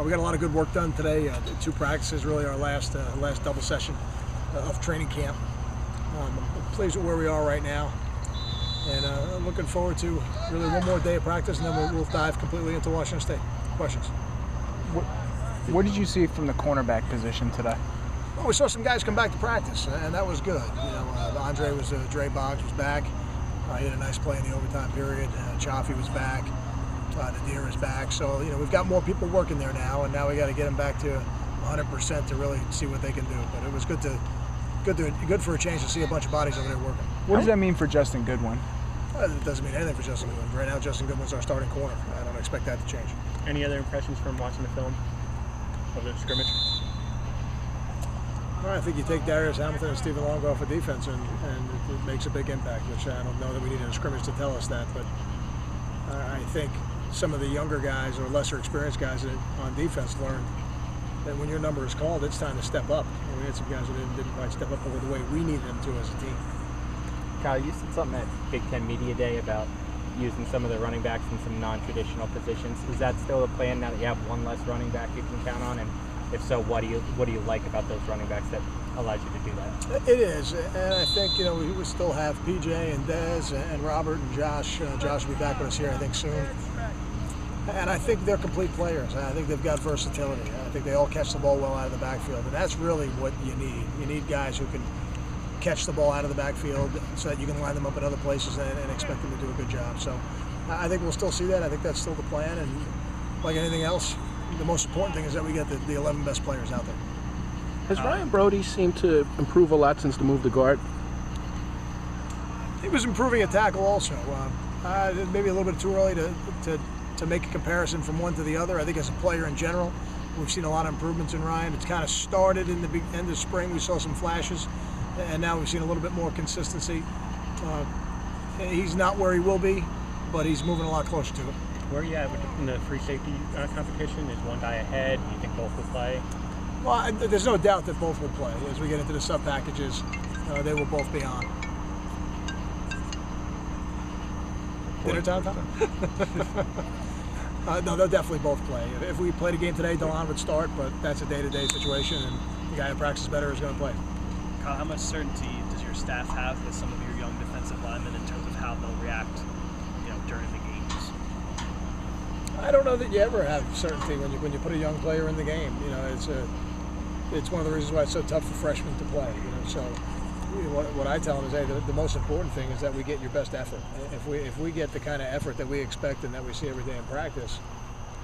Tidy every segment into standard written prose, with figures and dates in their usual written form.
We got a lot of good work done today. 2 practices, really our last double session of training camp. I'm pleased with where we are right now, and looking forward to really one more day of practice, and then we'll dive completely into Washington State. Questions? What did you see from the cornerback position today? Well, we saw some guys come back to practice, and that was good. Dre Boggs was back. He had a nice play in the overtime period. Chaffee was back. Nadir is back. So, we've got more people working there now, and now we got to get them back to 100% to really see what they can do. But it was good for a change to see a bunch of bodies over there working. What does that mean for Justin Goodwin? It doesn't mean anything for Justin Goodwin. Right now, Justin Goodwin's our starting corner. I don't expect that to change. Any other impressions from watching the film of the scrimmage? Well, I think you take Darius Hamilton and Stephen Long off of defense, and it makes a big impact, which I don't know that we needed a scrimmage to tell us that, but I think some of the younger guys or lesser experienced guys on defense learned that when your number is called, it's time to step up. And we had some guys who didn't quite step up over the way we needed them to as a team. Kyle, you said something at Big Ten Media Day about using some of the running backs in some non-traditional positions. Is that still the plan now that you have one less running back you can count on? And if so, what do you like about those running backs that allows you to do that? It is, and I think we would still have PJ and Dez and Robert and Josh. Josh will be back with us here, I think, soon. And I think they're complete players. I think they've got versatility. I think they all catch the ball well out of the backfield, and that's really what you need. You need guys who can catch the ball out of the backfield so that you can line them up in other places and expect them to do a good job. So I think we'll still see that. I think that's still the plan, and like anything else, the most important thing is that we get the 11 best players out there. Has Ryan Brody seemed to improve a lot since the move to guard? He was improving at tackle also. Maybe a little bit too early to make a comparison from one to the other. I think as a player in general, we've seen a lot of improvements in Ryan. It's kind of started in the end of spring. We saw some flashes, and now we've seen a little bit more consistency. He's not where he will be, but he's moving a lot closer to it. Where are you at in the free safety competition? Is one guy ahead? Do you think both will play? Well, there's no doubt that both will play. As we get into the sub packages, they will both be on. Dinner time? No, they'll definitely both play. If we played a game today, Delon would start, but that's a day-to-day situation, and the guy who practices better is going to play. Kyle, how much certainty does your staff have with some of your young defensive linemen in terms of how they'll react, during the games? I don't know that you ever have certainty when you put a young player in the game. It's one of the reasons why it's so tough for freshmen to play. So what I tell them is, hey, the most important thing is that we get your best effort. If we get the kind of effort that we expect and that we see every day in practice,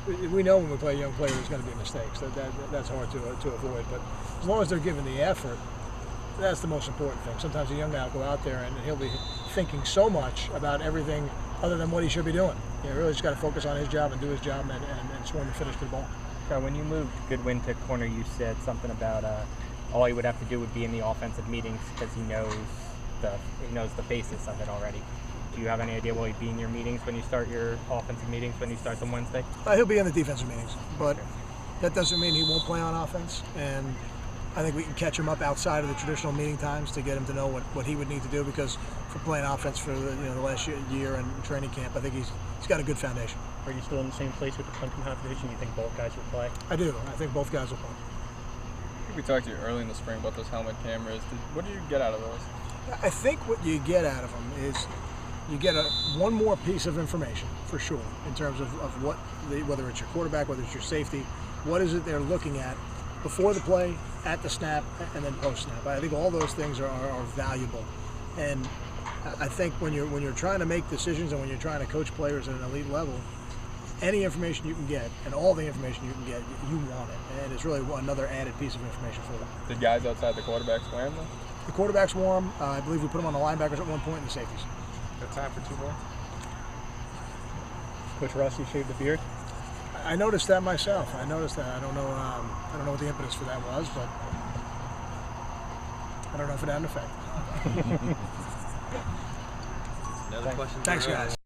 we know when we play a young player there's going to be mistakes. That's hard to avoid. But as long as they're given the effort, that's the most important thing. Sometimes a young guy will go out there and he'll be thinking so much about everything other than what he should be doing. Really just got to focus on his job and do his job and swing and finish the ball. So when you moved Goodwin to corner, you said something about all he would have to do would be in the offensive meetings because he knows the basis of it already. Do you have any idea will he be in your meetings when you start your offensive meetings when you start them Wednesday? He'll be in the defensive meetings, but that doesn't mean he won't play on offense. And I think we can catch him up outside of the traditional meeting times to get him to know what he would need to do, because for playing offense for the last year in training camp, I think he's got a good foundation. Are you still in the same place with the punting competition? You think both guys will play? I do. I think both guys will play. I think we talked to you early in the spring about those helmet cameras. What do you get out of those? I think what you get out of them is you get one more piece of information for sure in terms of whether it's your quarterback, whether it's your safety, what is it they're looking at before the play, at the snap, and then post-snap. I think all those things are valuable. And I think when you're trying to make decisions and when you're trying to coach players at an elite level, any information you can get and all the information you can get, you want it. And it's really another added piece of information for them. The guys outside the quarterbacks wear them? The quarterbacks wore them. I believe we put them on the linebackers at one point and the safeties. Got time for 2 more? Coach Russ, you shaved the beard? I noticed that myself. I noticed that. I don't know what the impetus for that was, but I don't know if it had an effect. Another question. Thanks, guys.